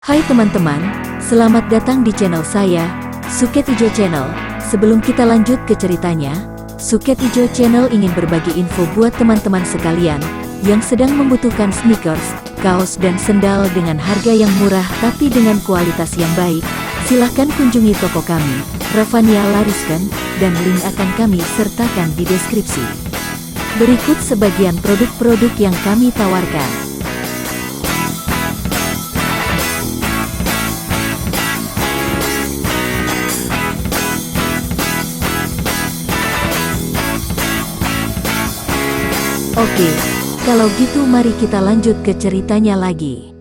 Hai teman-teman, selamat datang di channel saya, Suket Ijo Channel. Sebelum kita lanjut ke ceritanya, Suket Ijo Channel ingin berbagi info buat teman-teman sekalian yang sedang membutuhkan sneakers, kaos dan sendal dengan harga yang murah tapi dengan kualitas yang baik. Silahkan kunjungi toko kami, Ravania Lariskan, dan link akan kami sertakan di deskripsi. Berikut sebagian produk-produk yang kami tawarkan. Oke, kalau gitu mari kita lanjut ke ceritanya lagi.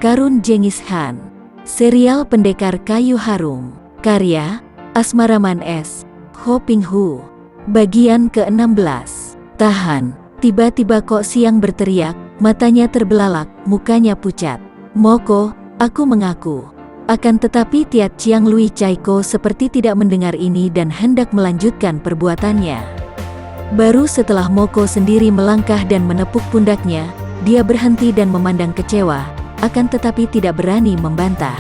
Karun Jengis Han, serial pendekar kayu harum, karya Asmaraman S. Ho Ping Hu, bagian ke-16. Tahan, tiba-tiba Kok Siang berteriak, matanya terbelalak, mukanya pucat. Moko, aku mengaku. Akan tetapi Tiat Chiang Lui Chaiko seperti tidak mendengar ini dan hendak melanjutkan perbuatannya. Baru setelah Moko sendiri melangkah dan menepuk pundaknya, dia berhenti dan memandang kecewa, akan tetapi tidak berani membantah.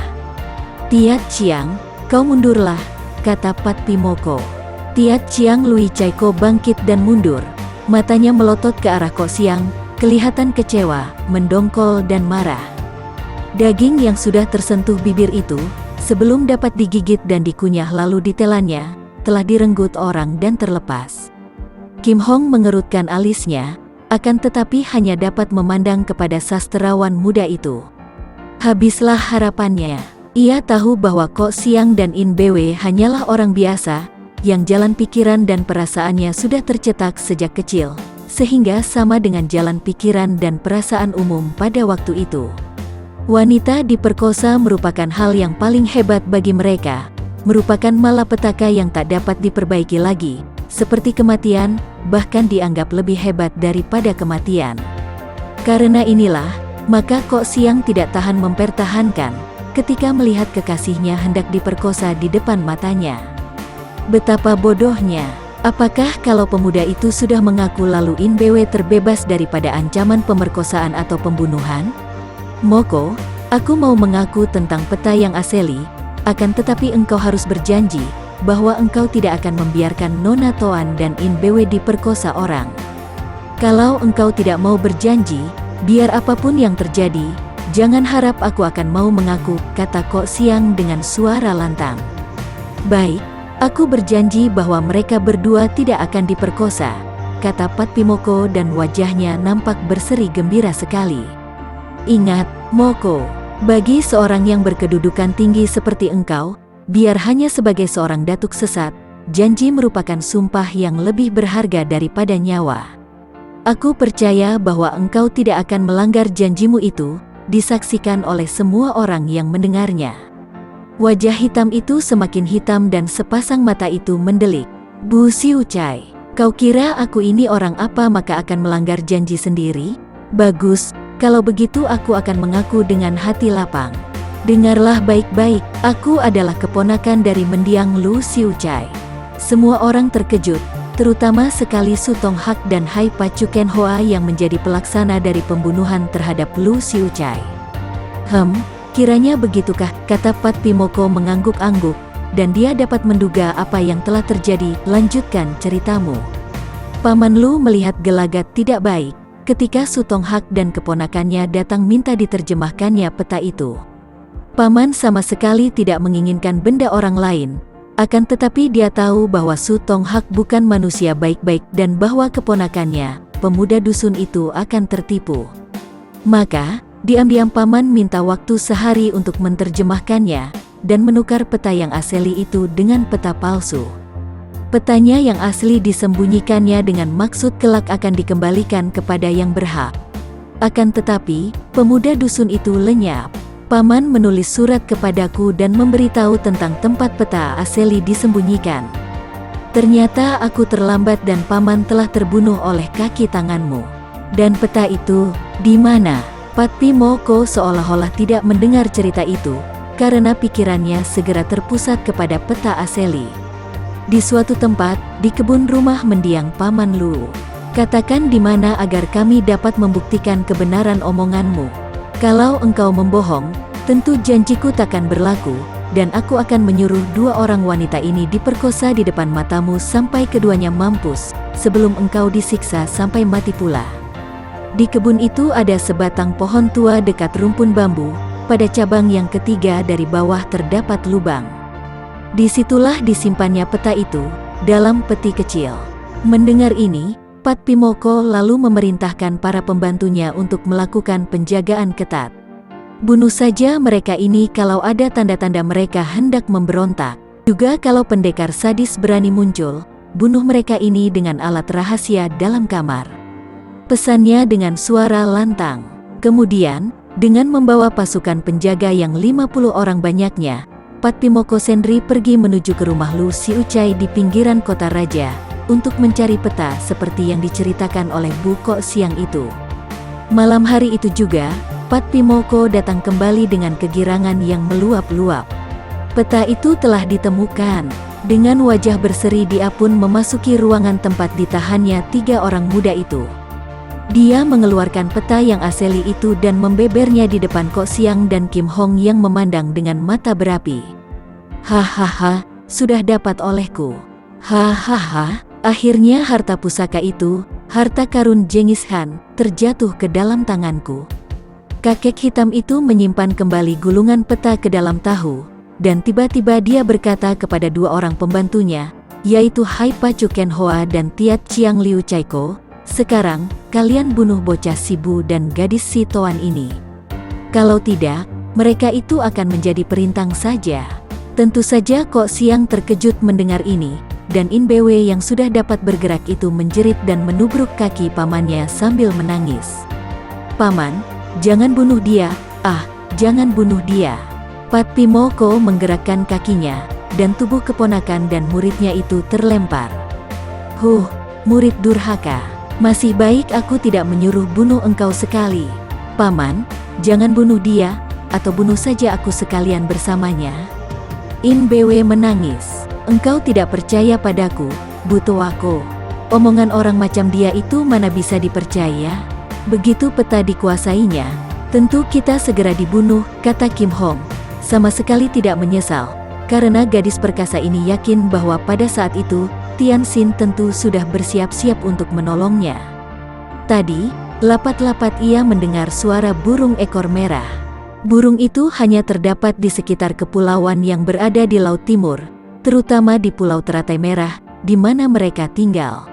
Tiat Chiang, kau mundurlah, kata Patpi Moko. Tiat Chiang Lui Chaiko bangkit dan mundur, matanya melotot ke arah Kok Siang, kelihatan kecewa, mendongkol dan marah. Daging yang sudah tersentuh bibir itu, sebelum dapat digigit dan dikunyah lalu ditelannya, telah direnggut orang dan terlepas. Kim Hong mengerutkan alisnya, akan tetapi hanya dapat memandang kepada sastrawan muda itu. Habislah harapannya. Ia tahu bahwa Kok Siang dan In Bwe hanyalah orang biasa, yang jalan pikiran dan perasaannya sudah tercetak sejak kecil, sehingga sama dengan jalan pikiran dan perasaan umum pada waktu itu. Wanita diperkosa merupakan hal yang paling hebat bagi mereka, merupakan malapetaka yang tak dapat diperbaiki lagi, seperti kematian, bahkan dianggap lebih hebat daripada kematian. Karena inilah, maka Kok Siang tidak tahan mempertahankan, ketika melihat kekasihnya hendak diperkosa di depan matanya. Betapa bodohnya, apakah kalau pemuda itu sudah mengaku lalu In Bwe terbebas daripada ancaman pemerkosaan atau pembunuhan? Moko, aku mau mengaku tentang peta yang asli, akan tetapi engkau harus berjanji bahwa engkau tidak akan membiarkan Nona Toan dan In Bwe diperkosa orang. Kalau engkau tidak mau berjanji, biar apapun yang terjadi, jangan harap aku akan mau mengaku, kata Kok Siang dengan suara lantang. Baik, aku berjanji bahwa mereka berdua tidak akan diperkosa, kata Patpi Moko dan wajahnya nampak berseri gembira sekali. Ingat, Moko, bagi seorang yang berkedudukan tinggi seperti engkau, biar hanya sebagai seorang datuk sesat, janji merupakan sumpah yang lebih berharga daripada nyawa. Aku percaya bahwa engkau tidak akan melanggar janjimu itu, disaksikan oleh semua orang yang mendengarnya. Wajah hitam itu semakin hitam dan sepasang mata itu mendelik. Bu Siu Chai, kau kira aku ini orang apa maka akan melanggar janji sendiri? Bagus. Kalau begitu aku akan mengaku dengan hati lapang. Dengarlah baik-baik, aku adalah keponakan dari mendiang Lu Siu Chai. Semua orang terkejut, terutama sekali Su Tong Hak dan Hai Pacu Ken Hoa yang menjadi pelaksana dari pembunuhan terhadap Lu Siu Chai. Kiranya begitukah, kata Patpi Moko mengangguk-angguk, dan dia dapat menduga apa yang telah terjadi. Lanjutkan ceritamu. Paman Lu melihat gelagat tidak baik ketika Su Tong Hak dan keponakannya datang minta diterjemahkannya peta itu. Paman sama sekali tidak menginginkan benda orang lain, akan tetapi dia tahu bahwa Su Tong Hak bukan manusia baik-baik dan bahwa keponakannya, pemuda dusun itu akan tertipu. Maka, diam-diam Paman minta waktu sehari untuk menerjemahkannya, dan menukar peta yang asli itu dengan peta palsu. Petanya yang asli disembunyikannya dengan maksud kelak akan dikembalikan kepada yang berhak. Akan tetapi, pemuda dusun itu lenyap. Paman menulis surat kepadaku dan memberitahu tentang tempat peta asli disembunyikan. Ternyata aku terlambat dan Paman telah terbunuh oleh kaki tanganmu. Dan peta itu, di mana? Patpi Moko seolah-olah tidak mendengar cerita itu, karena pikirannya segera terpusat kepada peta asli. Di suatu tempat, di kebun rumah mendiang Paman Lu. Katakan di mana agar kami dapat membuktikan kebenaran omonganmu. Kalau engkau membohong, tentu janjiku takkan berlaku, dan aku akan menyuruh 2 orang wanita ini diperkosa di depan matamu sampai keduanya mampus, sebelum engkau disiksa sampai mati pula. Di kebun itu ada sebatang pohon tua dekat rumpun bambu, pada cabang yang ketiga dari bawah terdapat lubang. Disitulah disimpannya peta itu, dalam peti kecil. Mendengar ini, Patpimoko lalu memerintahkan para pembantunya untuk melakukan penjagaan ketat. Bunuh saja mereka ini kalau ada tanda-tanda mereka hendak memberontak. Juga kalau pendekar sadis berani muncul, bunuh mereka ini dengan alat rahasia dalam kamar. Pesannya dengan suara lantang. Kemudian, dengan membawa pasukan penjaga yang 50 orang banyaknya, Patpimoko Sendri pergi menuju ke rumah Lu Siucai di pinggiran kota raja, untuk mencari peta seperti yang diceritakan oleh Bu Kok siang itu. Malam hari itu juga, Patpimoko datang kembali dengan kegirangan yang meluap-luap. Peta itu telah ditemukan. Dengan wajah berseri dia pun memasuki ruangan tempat ditahannya 3 orang muda itu. Dia mengeluarkan peta yang asli itu dan membebernya di depan Kok Siang dan Kim Hong yang memandang dengan mata berapi. Hahaha, sudah dapat olehku. Hahaha. Akhirnya harta pusaka itu, harta karun Genghis Khan, terjatuh ke dalam tanganku. Kakek hitam itu menyimpan kembali gulungan peta ke dalam tahu, dan tiba-tiba dia berkata kepada 2 orang pembantunya, yaitu Hai Pacu Ken Hoa dan Tiat Chiang Liu Chaiko, sekarang, kalian bunuh bocah Sibu dan gadis si Toan ini. Kalau tidak, mereka itu akan menjadi perintang saja. Tentu saja Kok Siang terkejut mendengar ini, dan In Bwe yang sudah dapat bergerak itu menjerit dan menubruk kaki pamannya sambil menangis. Paman, jangan bunuh dia, jangan bunuh dia. Patpimoko menggerakkan kakinya, dan tubuh keponakan dan muridnya itu terlempar. Murid durhaka, masih baik aku tidak menyuruh bunuh engkau sekali. Paman, jangan bunuh dia, atau bunuh saja aku sekalian bersamanya. In Bwe menangis. Engkau tidak percaya padaku, Butoako. Omongan orang macam dia itu mana bisa dipercaya? Begitu peta dikuasainya, tentu kita segera dibunuh, kata Kim Hong. Sama sekali tidak menyesal, karena gadis perkasa ini yakin bahwa pada saat itu, Tian Xin tentu sudah bersiap-siap untuk menolongnya. Tadi, lapat-lapat ia mendengar suara burung ekor merah. Burung itu hanya terdapat di sekitar kepulauan yang berada di Laut Timur, terutama di Pulau Teratai Merah, di mana mereka tinggal.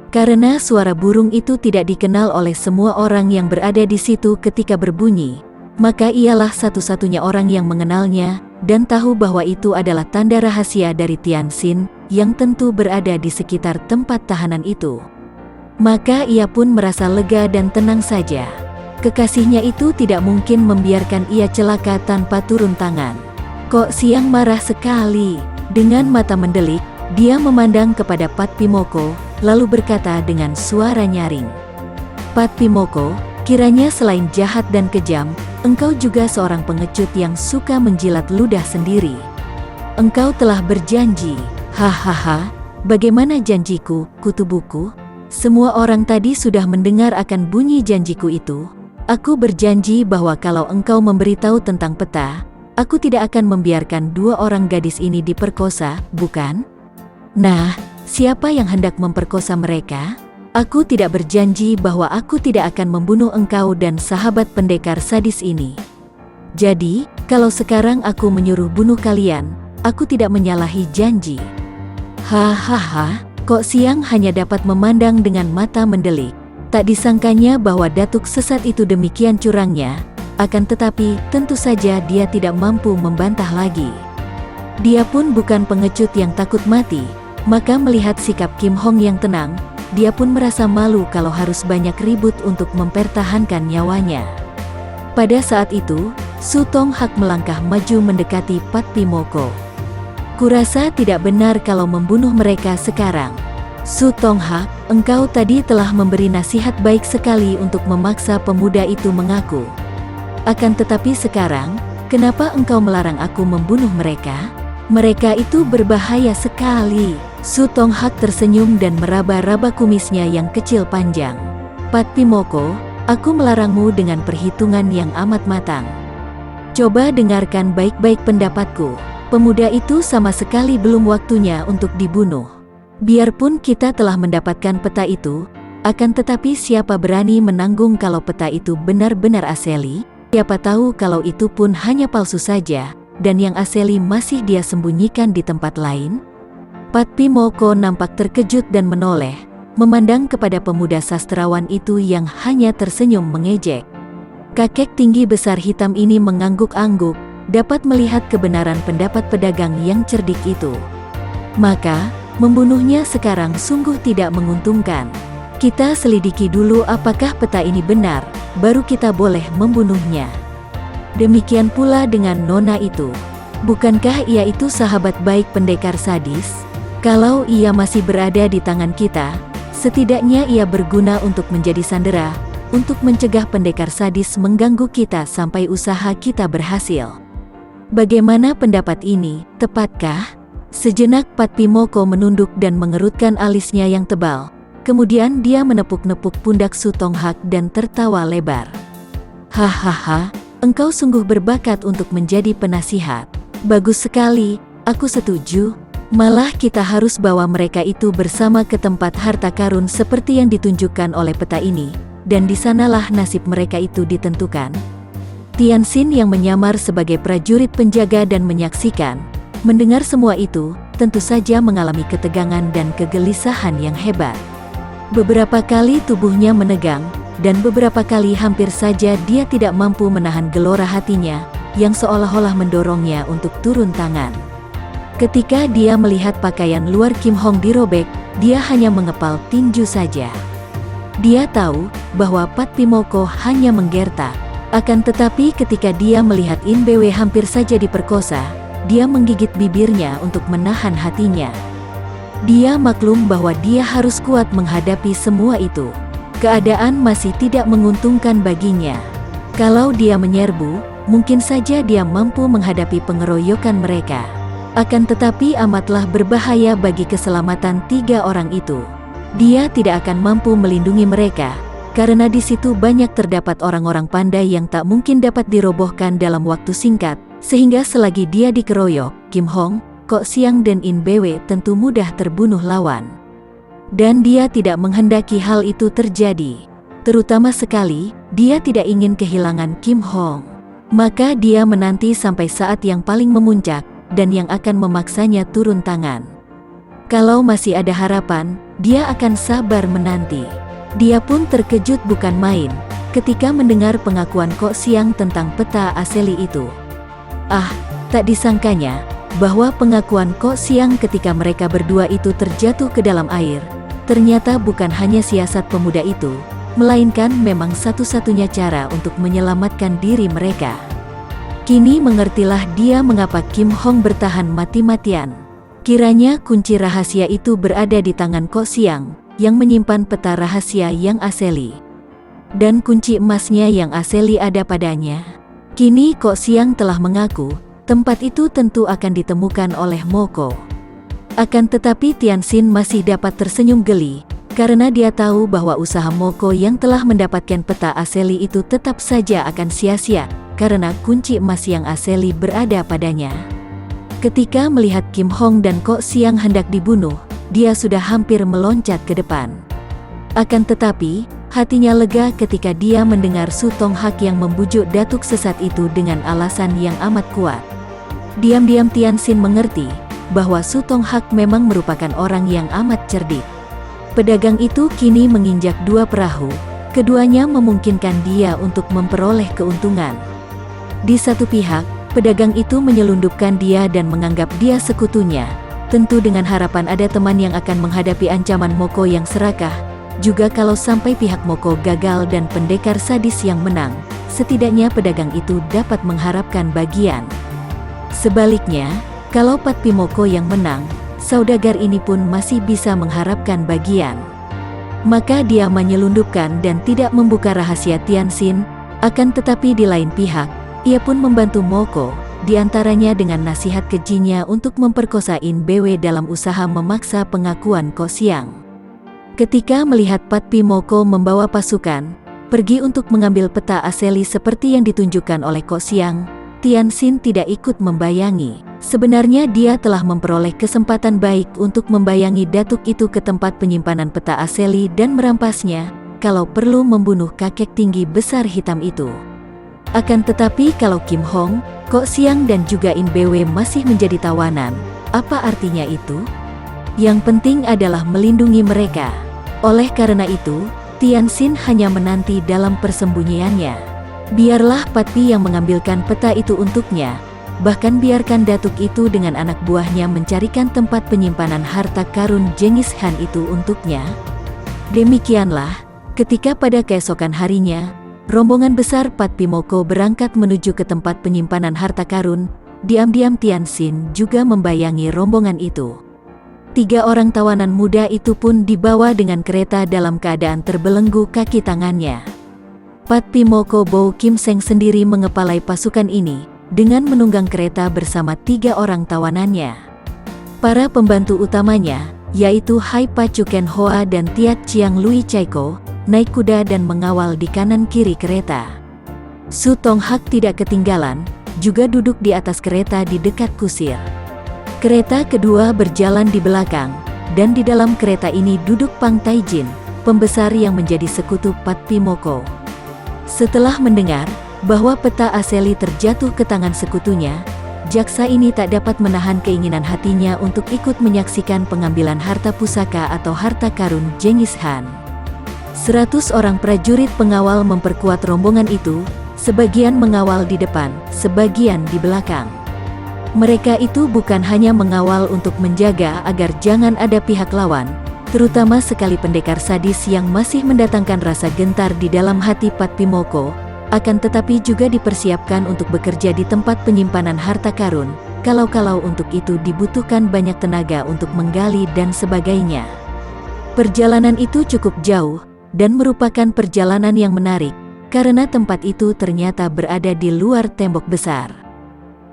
Karena suara burung itu tidak dikenal oleh semua orang yang berada di situ ketika berbunyi, maka ialah satu-satunya orang yang mengenalnya, dan tahu bahwa itu adalah tanda rahasia dari Tian Xin, yang tentu berada di sekitar tempat tahanan itu. Maka ia pun merasa lega dan tenang saja. Kekasihnya itu tidak mungkin membiarkan ia celaka tanpa turun tangan. Kok Siang marah sekali. Dengan mata mendelik, dia memandang kepada Patpimoko, lalu berkata dengan suara nyaring. Patpimoko, kiranya selain jahat dan kejam, engkau juga seorang pengecut yang suka menjilat ludah sendiri. Engkau telah berjanji. Hahaha, bagaimana janjiku, kutu buku? Semua orang tadi sudah mendengar akan bunyi janjiku itu. Aku berjanji bahwa kalau engkau memberitahu tentang peta, aku tidak akan membiarkan 2 orang gadis ini diperkosa, bukan? Nah, siapa yang hendak memperkosa mereka? Aku tidak berjanji bahwa aku tidak akan membunuh engkau dan sahabat pendekar sadis ini. Jadi, kalau sekarang aku menyuruh bunuh kalian, aku tidak menyalahi janji. Hahaha, Kok Siang hanya dapat memandang dengan mata mendelik. Tak disangkanya bahwa datuk sesat itu demikian curangnya. Akan tetapi, tentu saja dia tidak mampu membantah lagi. Dia pun bukan pengecut yang takut mati, maka melihat sikap Kim Hong yang tenang, dia pun merasa malu kalau harus banyak ribut untuk mempertahankan nyawanya. Pada saat itu, Su Tong Hak melangkah maju mendekati Patpimoko. Kurasa tidak benar kalau membunuh mereka sekarang. Su Tong Hak, engkau tadi telah memberi nasihat baik sekali untuk memaksa pemuda itu mengaku. Akan tetapi sekarang, kenapa engkau melarang aku membunuh mereka? Mereka itu berbahaya sekali. Su Tonghak tersenyum dan meraba-raba kumisnya yang kecil panjang. Pat Pimoko, aku melarangmu dengan perhitungan yang amat matang. Coba dengarkan baik-baik pendapatku. Pemuda itu sama sekali belum waktunya untuk dibunuh. Biarpun kita telah mendapatkan peta itu, akan tetapi siapa berani menanggung kalau peta itu benar-benar asli? Siapa tahu kalau itu pun hanya palsu saja, dan yang asli masih dia sembunyikan di tempat lain? Pat Pimoko nampak terkejut dan menoleh, memandang kepada pemuda sastrawan itu yang hanya tersenyum mengejek. Kakek tinggi besar hitam ini mengangguk-angguk, dapat melihat kebenaran pendapat pedagang yang cerdik itu. Maka, membunuhnya sekarang sungguh tidak menguntungkan. Kita selidiki dulu apakah peta ini benar, baru kita boleh membunuhnya. Demikian pula dengan nona itu. Bukankah ia itu sahabat baik pendekar sadis? Kalau ia masih berada di tangan kita, setidaknya ia berguna untuk menjadi sandera, untuk mencegah pendekar sadis mengganggu kita sampai usaha kita berhasil. Bagaimana pendapat ini, tepatkah? Sejenak Pat Pimoko menunduk dan mengerutkan alisnya yang tebal. Kemudian dia menepuk-nepuk pundak Su Tonghak dan tertawa lebar. Hahaha, engkau sungguh berbakat untuk menjadi penasihat. Bagus sekali, aku setuju. Malah kita harus bawa mereka itu bersama ke tempat harta karun seperti yang ditunjukkan oleh peta ini, dan di sanalah nasib mereka itu ditentukan. Tianxin yang menyamar sebagai prajurit penjaga dan menyaksikan, mendengar semua itu, tentu saja mengalami ketegangan dan kegelisahan yang hebat. Beberapa kali tubuhnya menegang, dan beberapa kali hampir saja dia tidak mampu menahan gelora hatinya, yang seolah-olah mendorongnya untuk turun tangan. Ketika dia melihat pakaian luar Kim Hong dirobek, dia hanya mengepal tinju saja. Dia tahu bahwa Pat Pimoko hanya menggertak. Akan tetapi ketika dia melihat In Bwe hampir saja diperkosa, dia menggigit bibirnya untuk menahan hatinya. Dia maklum bahwa dia harus kuat menghadapi semua itu. Keadaan masih tidak menguntungkan baginya. Kalau dia menyerbu, mungkin saja dia mampu menghadapi pengeroyokan mereka. Akan tetapi amatlah berbahaya bagi keselamatan 3 orang itu. Dia tidak akan mampu melindungi mereka, karena di situ banyak terdapat orang-orang pandai yang tak mungkin dapat dirobohkan dalam waktu singkat, sehingga selagi dia dikeroyok, Kim Hong, Kok Siang dan In Bwe tentu mudah terbunuh lawan. Dan dia tidak menghendaki hal itu terjadi. Terutama sekali, dia tidak ingin kehilangan Kim Hong. Maka dia menanti sampai saat yang paling memuncak, dan yang akan memaksanya turun tangan. Kalau masih ada harapan, dia akan sabar menanti. Dia pun terkejut bukan main, ketika mendengar pengakuan Kok Siang tentang peta asli itu. Tak disangkanya, bahwa pengakuan Kok Siang ketika mereka berdua itu terjatuh ke dalam air, ternyata bukan hanya siasat pemuda itu, melainkan memang satu-satunya cara untuk menyelamatkan diri mereka. Kini mengertilah dia mengapa Kim Hong bertahan mati-matian. Kiranya kunci rahasia itu berada di tangan Kok Siang, yang menyimpan peta rahasia yang asli. Dan kunci emasnya yang asli ada padanya. Kini Kok Siang telah mengaku, tempat itu tentu akan ditemukan oleh Moko. Akan tetapi Tianxin masih dapat tersenyum geli, karena dia tahu bahwa usaha Moko yang telah mendapatkan peta asli itu tetap saja akan sia-sia, karena kunci emas yang asli berada padanya. Ketika melihat Kim Hong dan Kok Siang hendak dibunuh, dia sudah hampir meloncat ke depan. Akan tetapi, hatinya lega ketika dia mendengar Su Tonghak yang membujuk datuk sesat itu dengan alasan yang amat kuat. Diam-diam Tianxin mengerti bahwa Su Tonghak memang merupakan orang yang amat cerdik. Pedagang itu kini menginjak 2 perahu, keduanya memungkinkan dia untuk memperoleh keuntungan. Di satu pihak, pedagang itu menyelundupkan dia dan menganggap dia sekutunya, tentu dengan harapan ada teman yang akan menghadapi ancaman Moko yang serakah. Juga kalau sampai pihak Moko gagal dan pendekar sadis yang menang, setidaknya pedagang itu dapat mengharapkan bagian. Sebaliknya, kalau Pat Pimoko yang menang, saudagar ini pun masih bisa mengharapkan bagian. Maka dia menyelundupkan dan tidak membuka rahasia Tianxin, akan tetapi di lain pihak, ia pun membantu Moko, diantaranya dengan nasihat kejinya untuk memperkosa In Bwe dalam usaha memaksa pengakuan Ko Xiang. Ketika melihat Pat Pi Moko membawa pasukan pergi untuk mengambil peta aseli seperti yang ditunjukkan oleh Ko Xiang, Tian Xin tidak ikut membayangi. Sebenarnya dia telah memperoleh kesempatan baik untuk membayangi datuk itu ke tempat penyimpanan peta aseli dan merampasnya, kalau perlu membunuh kakek tinggi besar hitam itu. Akan tetapi kalau Kim Hong, Ko Xiang dan juga In Bwe masih menjadi tawanan, apa artinya itu? Yang penting adalah melindungi mereka. Oleh karena itu, Tian Xin hanya menanti dalam persembunyiannya. Biarlah Pat Pi yang mengambilkan peta itu untuknya, bahkan biarkan datuk itu dengan anak buahnya mencarikan tempat penyimpanan harta karun Genghis Khan itu untuknya. Demikianlah, ketika pada keesokan harinya, rombongan besar Pat Pi Moko berangkat menuju ke tempat penyimpanan harta karun. Diam-diam Tian Xin juga membayangi rombongan itu. 3 orang tawanan muda itu pun dibawa dengan kereta dalam keadaan terbelenggu kaki tangannya. Pat Pi Moko Bo Kim Seng sendiri mengepalai pasukan ini dengan menunggang kereta bersama 3 orang tawanannya. Para pembantu utamanya, yaitu Hai Pa Chu Ken Hoa dan Tiat Chiang Lui Chai Ko, naik kuda dan mengawal di kanan kiri kereta. Su Tong Hak tidak ketinggalan, juga duduk di atas kereta di dekat kusir. Kereta kedua berjalan di belakang, dan di dalam kereta ini duduk Pang Taijin, pembesar yang menjadi sekutu Pat Pi Moko. Setelah mendengar bahwa peta aseli terjatuh ke tangan sekutunya, jaksa ini tak dapat menahan keinginan hatinya untuk ikut menyaksikan pengambilan harta pusaka atau harta karun Genghis Khan. 100 orang prajurit pengawal memperkuat rombongan itu, sebagian mengawal di depan, sebagian di belakang. Mereka itu bukan hanya mengawal untuk menjaga agar jangan ada pihak lawan, terutama sekali pendekar sadis yang masih mendatangkan rasa gentar di dalam hati Pat Pi Moko, akan tetapi juga dipersiapkan untuk bekerja di tempat penyimpanan harta karun, kalau-kalau untuk itu dibutuhkan banyak tenaga untuk menggali dan sebagainya. Perjalanan itu cukup jauh, dan merupakan perjalanan yang menarik, karena tempat itu ternyata berada di luar tembok besar.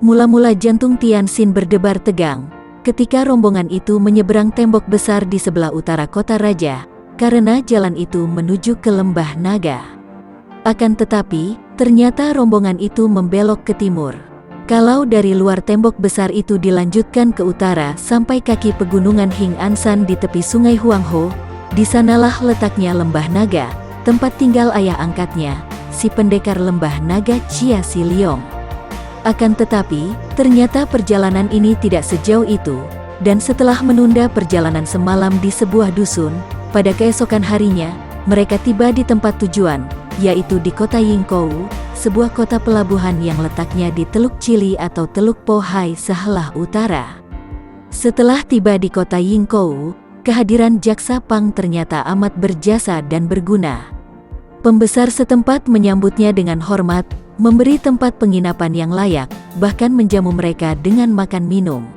Mula-mula jantung Tian Xin berdebar tegang, ketika rombongan itu menyeberang tembok besar di sebelah utara kota raja, karena jalan itu menuju ke Lembah Naga. Akan tetapi, ternyata rombongan itu membelok ke timur. Kalau dari luar tembok besar itu dilanjutkan ke utara sampai kaki pegunungan Hing An San di tepi sungai Huangho, di sanalah letaknya Lembah Naga, tempat tinggal ayah angkatnya, si pendekar Lembah Naga Chia Si Leong. Akan tetapi, ternyata perjalanan ini tidak sejauh itu, dan setelah menunda perjalanan semalam di sebuah dusun, pada keesokan harinya, mereka tiba di tempat tujuan, yaitu di kota Yingkou, sebuah kota pelabuhan yang letaknya di Teluk Chili atau Teluk Po Hai sebelah utara. Setelah tiba di kota Yingkou, kehadiran jaksa Pang ternyata amat berjasa dan berguna. Pembesar setempat menyambutnya dengan hormat, memberi tempat penginapan yang layak, bahkan menjamu mereka dengan makan minum.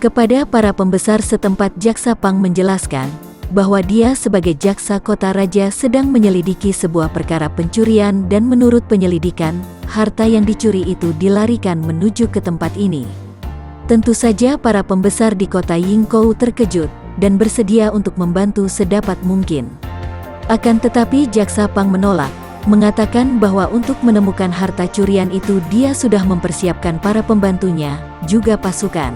Kepada para pembesar setempat jaksa Pang menjelaskan bahwa dia sebagai jaksa kota raja sedang menyelidiki sebuah perkara pencurian dan menurut penyelidikan, harta yang dicuri itu dilarikan menuju ke tempat ini. Tentu saja para pembesar di kota Yingkou terkejut dan bersedia untuk membantu sedapat mungkin. Akan tetapi jaksa Pang menolak, mengatakan bahwa untuk menemukan harta curian itu dia sudah mempersiapkan para pembantunya, juga pasukan.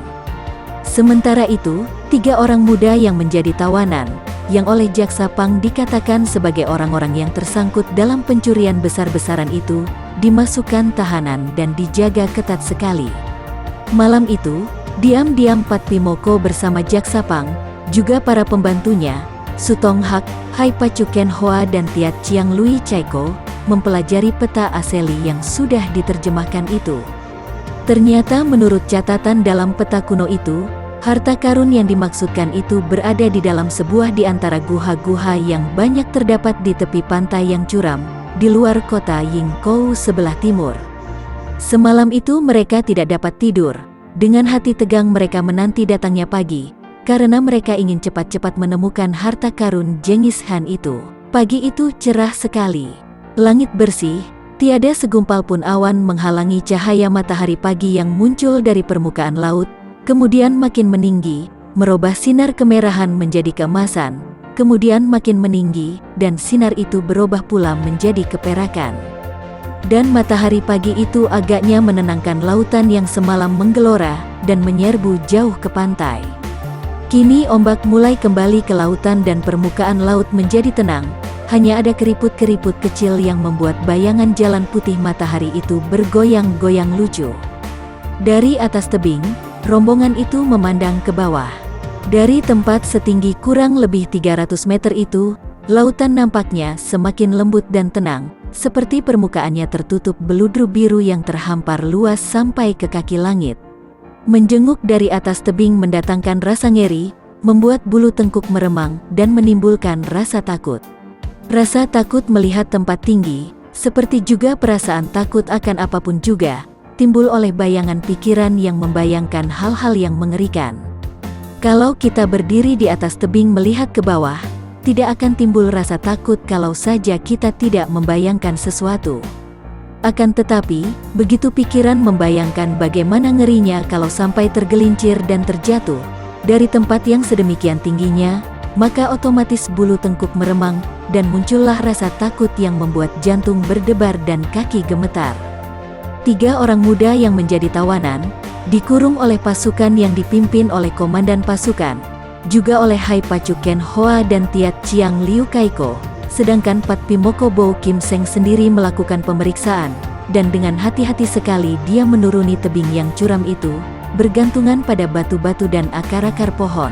Sementara itu, 3 orang muda yang menjadi tawanan, yang oleh jaksa Pang dikatakan sebagai orang-orang yang tersangkut dalam pencurian besar-besaran itu, dimasukkan tahanan dan dijaga ketat sekali. Malam itu, diam-diam Pat Pi Moko bersama jaksa Pang, juga para pembantunya, Su Tong Hak, Hai Pa Chu Ken Hoa dan Tiat Chiang Lui Chai Ko, mempelajari peta aseli yang sudah diterjemahkan itu. Ternyata menurut catatan dalam peta kuno itu, harta karun yang dimaksudkan itu berada di dalam sebuah di antara guha-guha yang banyak terdapat di tepi pantai yang curam, di luar kota Yingkou sebelah timur. Semalam itu mereka tidak dapat tidur. Dengan hati tegang mereka menanti datangnya pagi, karena mereka ingin cepat-cepat menemukan harta karun Genghis Khan itu. Pagi itu cerah sekali. Langit bersih, Tiada segumpal pun awan menghalangi cahaya matahari pagi yang muncul dari permukaan laut, kemudian makin meninggi, merubah sinar kemerahan menjadi keemasan, kemudian makin meninggi, dan sinar itu berubah pula menjadi keperakan. Dan matahari pagi itu agaknya menenangkan lautan yang semalam menggelora, dan menyerbu jauh ke pantai. Kini ombak mulai kembali ke lautan dan permukaan laut menjadi tenang. Hanya ada keriput-keriput kecil yang membuat bayangan jalan putih matahari itu bergoyang-goyang lucu. Dari atas tebing, rombongan itu memandang ke bawah. Dari tempat setinggi kurang lebih 300 meter itu, lautan nampaknya semakin lembut dan tenang, seperti permukaannya tertutup beludru biru yang terhampar luas sampai ke kaki langit. Menjenguk dari atas tebing mendatangkan rasa ngeri, membuat bulu tengkuk meremang dan menimbulkan rasa takut. Rasa takut melihat tempat tinggi, seperti juga perasaan takut akan apapun juga, timbul oleh bayangan pikiran yang membayangkan hal-hal yang mengerikan. Kalau kita berdiri di atas tebing melihat ke bawah, tidak akan timbul rasa takut kalau saja kita tidak membayangkan sesuatu. Akan tetapi, begitu pikiran membayangkan bagaimana ngerinya kalau sampai tergelincir dan terjatuh dari tempat yang sedemikian tingginya, maka otomatis bulu tengkuk meremang, dan muncullah rasa takut yang membuat jantung berdebar dan kaki gemetar. 3 orang muda yang menjadi tawanan, dikurung oleh pasukan yang dipimpin oleh komandan pasukan, juga oleh Hai Pacu Ken Hoa dan Tiat Chiang Liu Kaiko, sedangkan Pat Pimoko Bo Kim Seng sendiri melakukan pemeriksaan, dan dengan hati-hati sekali dia menuruni tebing yang curam itu, bergantungan pada batu-batu dan akar-akar pohon.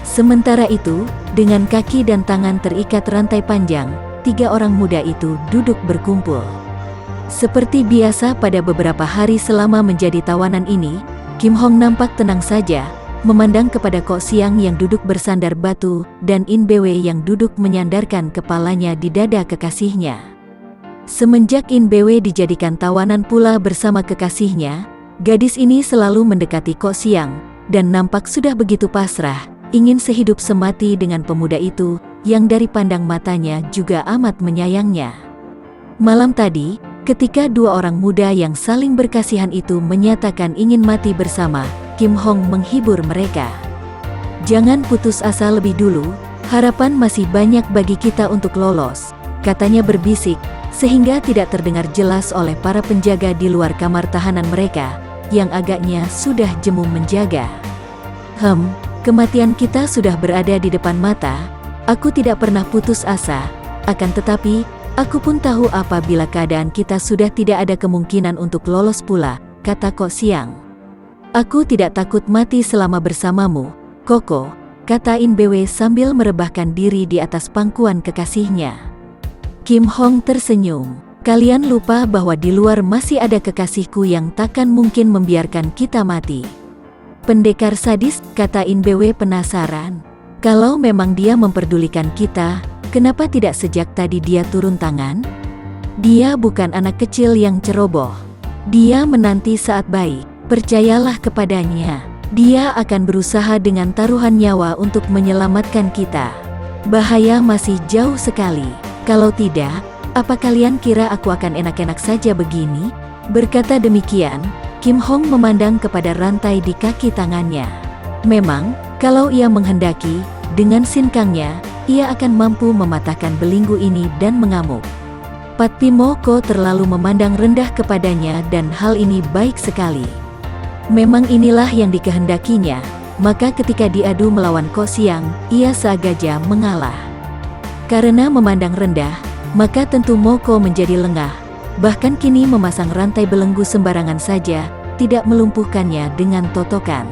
Sementara itu, dengan kaki dan tangan terikat rantai panjang, 3 orang muda itu duduk berkumpul. Seperti biasa pada beberapa hari selama menjadi tawanan ini, Kim Hong nampak tenang saja, memandang kepada Kok Siang yang duduk bersandar batu, dan In Bwe yang duduk menyandarkan kepalanya di dada kekasihnya. Semenjak In Bwe dijadikan tawanan pula bersama kekasihnya, gadis ini selalu mendekati Kok Siang, dan nampak sudah begitu pasrah, ingin sehidup semati dengan pemuda itu, yang dari pandang matanya juga amat menyayangnya. Malam tadi, ketika 2 orang muda yang saling berkasihan itu menyatakan ingin mati bersama, Kim Hong menghibur mereka. "Jangan putus asa lebih dulu, harapan masih banyak bagi kita untuk lolos," katanya berbisik, sehingga tidak terdengar jelas oleh para penjaga di luar kamar tahanan mereka, yang agaknya sudah jemu menjaga. Kematian kita sudah berada di depan mata, aku tidak pernah putus asa, akan tetapi, aku pun tahu apabila keadaan kita sudah tidak ada kemungkinan untuk lolos pula, kata Kok Siang. "Aku tidak takut mati selama bersamamu, Koko," kata In Bwe sambil merebahkan diri di atas pangkuan kekasihnya. Kim Hong tersenyum. "Kalian lupa bahwa di luar masih ada kekasihku yang takkan mungkin membiarkan kita mati." "Pendekar sadis," kata In Bwe penasaran. "Kalau memang dia memperdulikan kita, kenapa tidak sejak tadi dia turun tangan? Dia bukan anak kecil yang ceroboh. Dia menanti saat baik. Percayalah kepadanya. Dia akan berusaha dengan taruhan nyawa untuk menyelamatkan kita. Bahaya masih jauh sekali. Kalau tidak, apa kalian kira aku akan enak-enak saja begini?" Berkata demikian, Kim Hong memandang kepada rantai di kaki tangannya. Memang, kalau ia menghendaki, dengan sinkangnya, ia akan mampu mematahkan belenggu ini dan mengamuk. Pat Pimoko terlalu memandang rendah kepadanya dan hal ini baik sekali. Memang inilah yang dikehendakinya, maka ketika diadu melawan Kok Siang, ia sengaja mengalah. Karena memandang rendah, maka tentu Moko menjadi lengah. Bahkan kini memasang rantai belenggu sembarangan saja, tidak melumpuhkannya dengan totokan.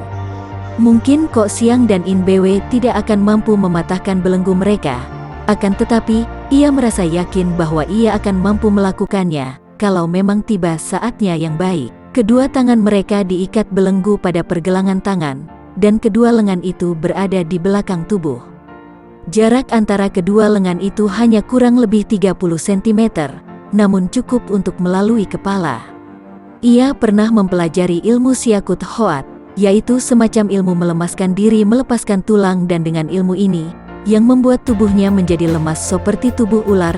Mungkin Kok Siang dan In Bwe tidak akan mampu mematahkan belenggu mereka, akan tetapi, ia merasa yakin bahwa ia akan mampu melakukannya, kalau memang tiba saatnya yang baik. Kedua tangan mereka diikat belenggu pada pergelangan tangan, dan kedua lengan itu berada di belakang tubuh. Jarak antara kedua lengan itu hanya kurang lebih 30 cm, namun cukup untuk melalui kepala. Ia pernah mempelajari ilmu Siakut Hoat, yaitu semacam ilmu melemaskan diri melepaskan tulang, dan dengan ilmu ini, yang membuat tubuhnya menjadi lemas seperti tubuh ular,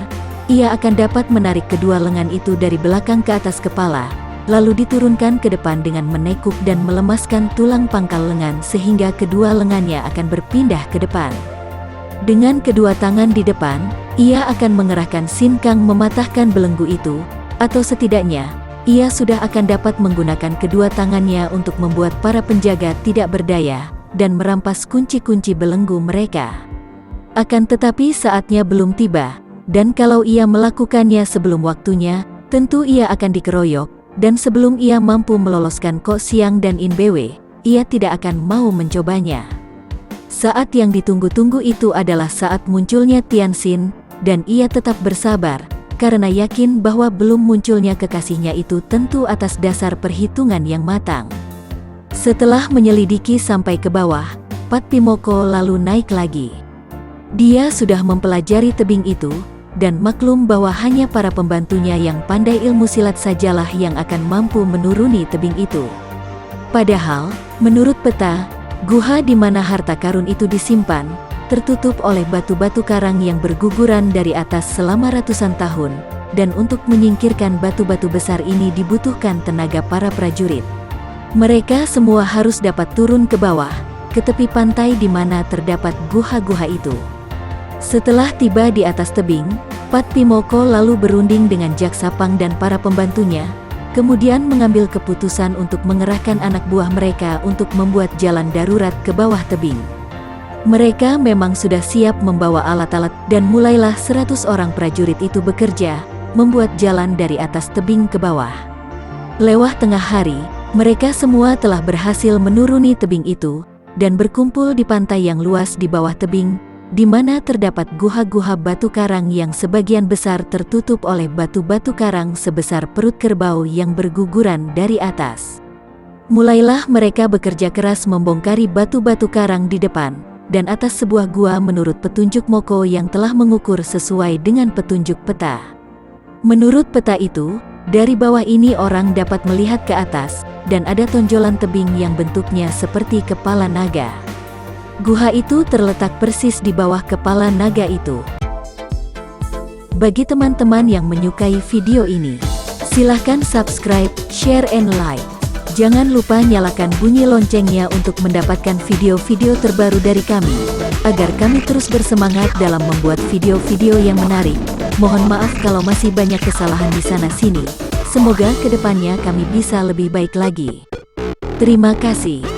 ia akan dapat menarik kedua lengan itu dari belakang ke atas kepala, lalu diturunkan ke depan dengan menekuk dan melemaskan tulang pangkal lengan sehingga kedua lengannya akan berpindah ke depan. Dengan kedua tangan di depan, ia akan mengerahkan sinkang mematahkan belenggu itu, atau setidaknya, ia sudah akan dapat menggunakan kedua tangannya untuk membuat para penjaga tidak berdaya, dan merampas kunci-kunci belenggu mereka. Akan tetapi saatnya belum tiba, dan kalau ia melakukannya sebelum waktunya, tentu ia akan dikeroyok, dan sebelum ia mampu meloloskan Kok Siang dan In Bwe, ia tidak akan mau mencobanya. Saat yang ditunggu-tunggu itu adalah saat munculnya Tianxin, dan ia tetap bersabar, karena yakin bahwa belum munculnya kekasihnya itu tentu atas dasar perhitungan yang matang. Setelah menyelidiki sampai ke bawah, Pat Pimoko lalu naik lagi. Dia sudah mempelajari tebing itu, dan maklum bahwa hanya para pembantunya yang pandai ilmu silat sajalah yang akan mampu menuruni tebing itu. Padahal, menurut peta, guha di mana harta karun itu disimpan, tertutup oleh batu-batu karang yang berguguran dari atas selama ratusan tahun, dan untuk menyingkirkan batu-batu besar ini dibutuhkan tenaga para prajurit. Mereka semua harus dapat turun ke bawah, ke tepi pantai di mana terdapat guha-guha itu. Setelah tiba di atas tebing, Pat Pimoko lalu berunding dengan Jaksapang dan para pembantunya, kemudian mengambil keputusan untuk mengerahkan anak buah mereka untuk membuat jalan darurat ke bawah tebing. Mereka memang sudah siap membawa alat-alat dan mulailah 100 orang prajurit itu bekerja, membuat jalan dari atas tebing ke bawah. Lewat tengah hari, mereka semua telah berhasil menuruni tebing itu, dan berkumpul di pantai yang luas di bawah tebing, di mana terdapat guha-guha batu karang yang sebagian besar tertutup oleh batu-batu karang sebesar perut kerbau yang berguguran dari atas. Mulailah mereka bekerja keras membongkari batu-batu karang di depan dan atas sebuah gua menurut petunjuk Moko yang telah mengukur sesuai dengan petunjuk peta. Menurut peta itu, dari bawah ini orang dapat melihat ke atas, dan ada tonjolan tebing yang bentuknya seperti kepala naga. Guha itu terletak persis di bawah kepala naga itu. Bagi teman-teman yang menyukai video ini, silahkan subscribe, share, and like. Jangan lupa nyalakan bunyi loncengnya untuk mendapatkan video-video terbaru dari kami, agar kami terus bersemangat dalam membuat video-video yang menarik. Mohon maaf kalau masih banyak kesalahan di sana-sini. Semoga kedepannya kami bisa lebih baik lagi. Terima kasih.